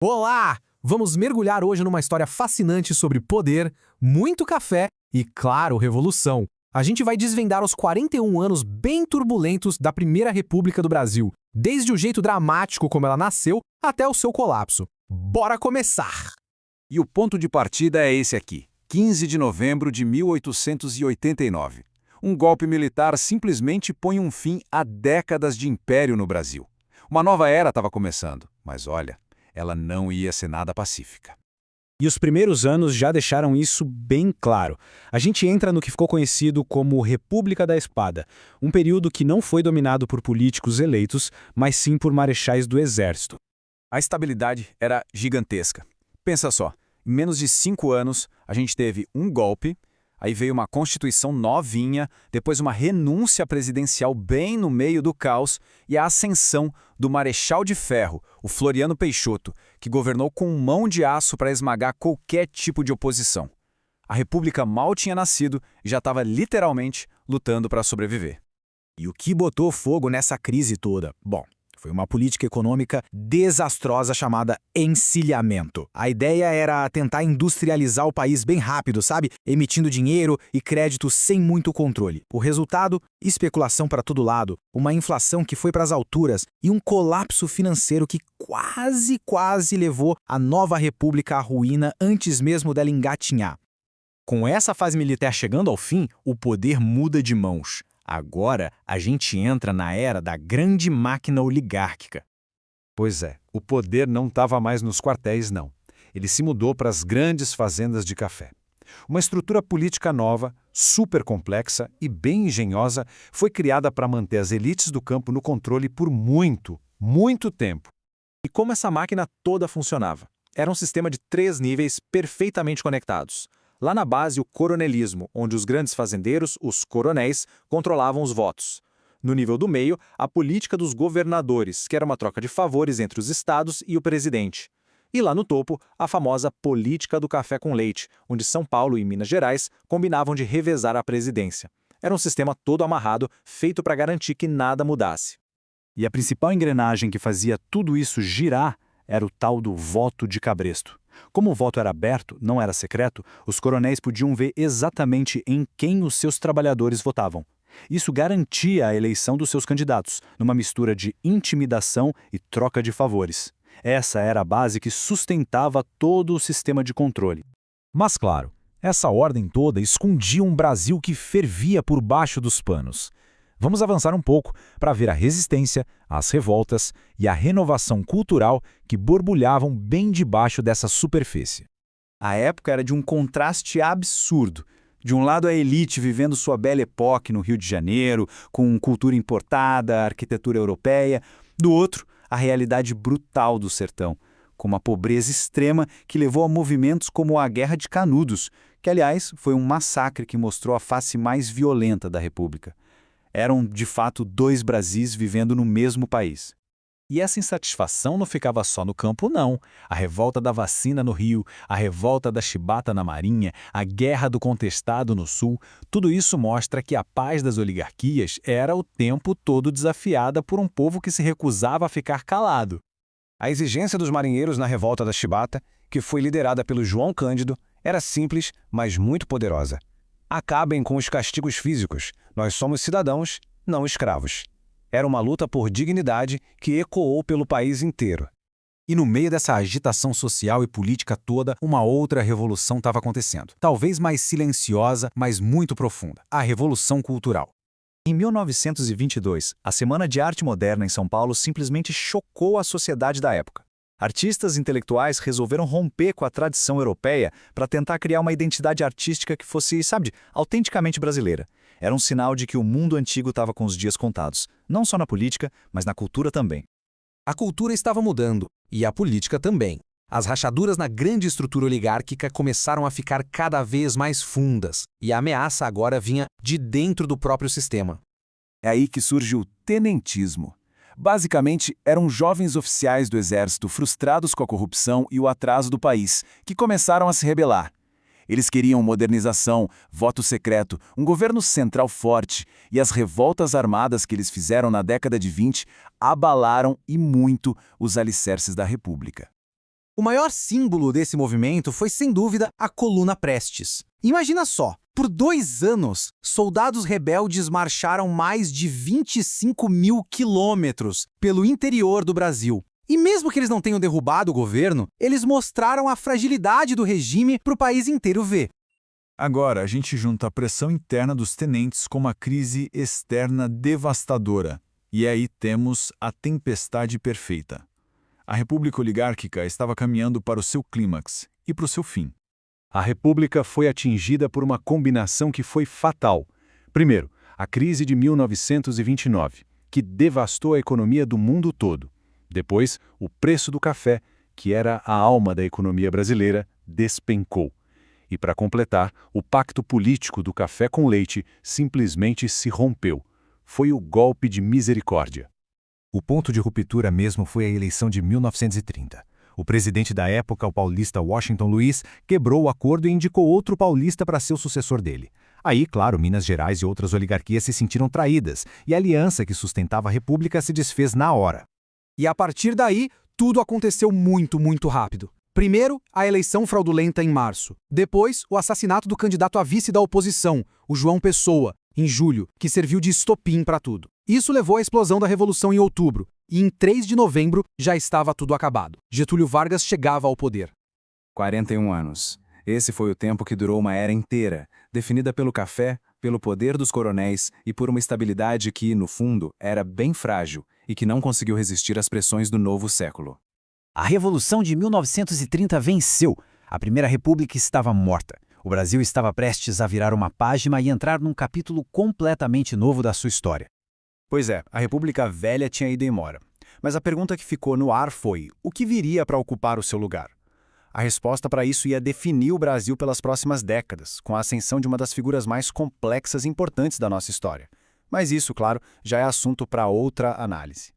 Olá! Vamos mergulhar hoje numa história fascinante sobre poder, muito café e, claro, revolução. A gente vai desvendar os 41 anos bem turbulentos da Primeira República do Brasil, desde o jeito dramático como ela nasceu até o seu colapso. Bora começar! E o ponto de partida é esse aqui, 15 de novembro de 1889. Um golpe militar simplesmente põe um fim a décadas de império no Brasil. Uma nova era estava começando, mas olha, ela não ia ser nada pacífica. E os primeiros anos já deixaram isso bem claro. A gente entra no que ficou conhecido como República da Espada, um período que não foi dominado por políticos eleitos, mas sim por marechais do Exército. A estabilidade era gigantesca. Pensa só, em menos de 5 anos, a gente teve um golpe, aí veio uma Constituição novinha, depois uma renúncia presidencial bem no meio do caos e a ascensão do Marechal de Ferro, o Floriano Peixoto, que governou com mão de aço para esmagar qualquer tipo de oposição. A República mal tinha nascido e já estava literalmente lutando para sobreviver. E o que botou fogo nessa crise toda? Bom, foi uma política econômica desastrosa chamada encilhamento. A ideia era tentar industrializar o país bem rápido, sabe? Emitindo dinheiro e crédito sem muito controle. O resultado? Especulação para todo lado, uma inflação que foi para as alturas e um colapso financeiro que quase levou a nova república à ruína antes mesmo dela engatinhar. Com essa fase militar chegando ao fim, o poder muda de mãos. Agora, a gente entra na era da grande máquina oligárquica. Pois é, o poder não estava mais nos quartéis, não. Ele se mudou para as grandes fazendas de café. Uma estrutura política nova, super complexa e bem engenhosa foi criada para manter as elites do campo no controle por muito tempo. E como essa máquina toda funcionava? Era um sistema de 3 níveis perfeitamente conectados. Lá na base, o coronelismo, onde os grandes fazendeiros, os coronéis, controlavam os votos. No nível do meio, a política dos governadores, que era uma troca de favores entre os estados e o presidente. E lá no topo, a famosa política do café com leite, onde São Paulo e Minas Gerais combinavam de revezar a presidência. Era um sistema todo amarrado, feito para garantir que nada mudasse. E a principal engrenagem que fazia tudo isso girar era o tal do voto de cabresto. Como o voto era aberto, não era secreto, os coronéis podiam ver exatamente em quem os seus trabalhadores votavam. Isso garantia a eleição dos seus candidatos, numa mistura de intimidação e troca de favores. Essa era a base que sustentava todo o sistema de controle. Mas claro, essa ordem toda escondia um Brasil que fervia por baixo dos panos. Vamos avançar um pouco para ver a resistência, as revoltas e a renovação cultural que borbulhavam bem debaixo dessa superfície. A época era de um contraste absurdo. De um lado, a elite vivendo sua belle époque no Rio de Janeiro, com cultura importada, arquitetura europeia. Do outro, a realidade brutal do sertão, com uma pobreza extrema que levou a movimentos como a Guerra de Canudos, que, aliás, foi um massacre que mostrou a face mais violenta da República. Eram, de fato, 2 Brasis vivendo no mesmo país. E essa insatisfação não ficava só no campo, não. A revolta da vacina no Rio, a revolta da chibata na Marinha, a guerra do contestado no Sul, tudo isso mostra que a paz das oligarquias era o tempo todo desafiada por um povo que se recusava a ficar calado. A exigência dos marinheiros na revolta da chibata, que foi liderada pelo João Cândido, era simples, mas muito poderosa. Acabem com os castigos físicos. Nós somos cidadãos, não escravos. Era uma luta por dignidade que ecoou pelo país inteiro. E no meio dessa agitação social e política toda, uma outra revolução estava acontecendo. Talvez mais silenciosa, mas muito profunda. A Revolução Cultural. Em 1922, a Semana de Arte Moderna em São Paulo simplesmente chocou a sociedade da época. Artistas intelectuais resolveram romper com a tradição europeia para tentar criar uma identidade artística que fosse, sabe, autenticamente brasileira. Era um sinal de que o mundo antigo estava com os dias contados, não só na política, mas na cultura também. A cultura estava mudando, e a política também. As rachaduras na grande estrutura oligárquica começaram a ficar cada vez mais fundas, e a ameaça agora vinha de dentro do próprio sistema. É aí que surge o tenentismo. Basicamente, eram jovens oficiais do exército frustrados com a corrupção e o atraso do país, que começaram a se rebelar. Eles queriam modernização, voto secreto, um governo central forte, e as revoltas armadas que eles fizeram na década de 20 abalaram e muito os alicerces da República. O maior símbolo desse movimento foi, sem dúvida, a Coluna Prestes. Imagina só, por 2 anos, soldados rebeldes marcharam mais de 25 mil quilômetros pelo interior do Brasil. E mesmo que eles não tenham derrubado o governo, eles mostraram a fragilidade do regime para o país inteiro ver. Agora, a gente junta a pressão interna dos tenentes com uma crise externa devastadora. E aí temos a tempestade perfeita. A República Oligárquica estava caminhando para o seu clímax e para o seu fim. A República foi atingida por uma combinação que foi fatal. Primeiro, a crise de 1929, que devastou a economia do mundo todo. Depois, o preço do café, que era a alma da economia brasileira, despencou. E, para completar, o pacto político do café com leite simplesmente se rompeu. Foi o golpe de misericórdia. O ponto de ruptura mesmo foi a eleição de 1930. O presidente da época, o paulista Washington Luiz, quebrou o acordo e indicou outro paulista para ser o sucessor dele. Aí, claro, Minas Gerais e outras oligarquias se sentiram traídas, e a aliança que sustentava a República se desfez na hora. E a partir daí, tudo aconteceu muito rápido. Primeiro, a eleição fraudulenta em março. Depois, o assassinato do candidato a vice da oposição, o João Pessoa, em julho, que serviu de estopim para tudo. Isso levou à explosão da Revolução em outubro, e em 3 de novembro já estava tudo acabado. Getúlio Vargas chegava ao poder. 41 anos. Esse foi o tempo que durou uma era inteira, definida pelo café, pelo poder dos coronéis e por uma estabilidade que, no fundo, era bem frágil e que não conseguiu resistir às pressões do novo século. A Revolução de 1930 venceu. A Primeira República estava morta. O Brasil estava prestes a virar uma página e entrar num capítulo completamente novo da sua história. Pois é, a República Velha tinha ido embora. Mas a pergunta que ficou no ar foi: o que viria para ocupar o seu lugar? A resposta para isso ia definir o Brasil pelas próximas décadas, com a ascensão de uma das figuras mais complexas e importantes da nossa história. Mas isso, claro, já é assunto para outra análise.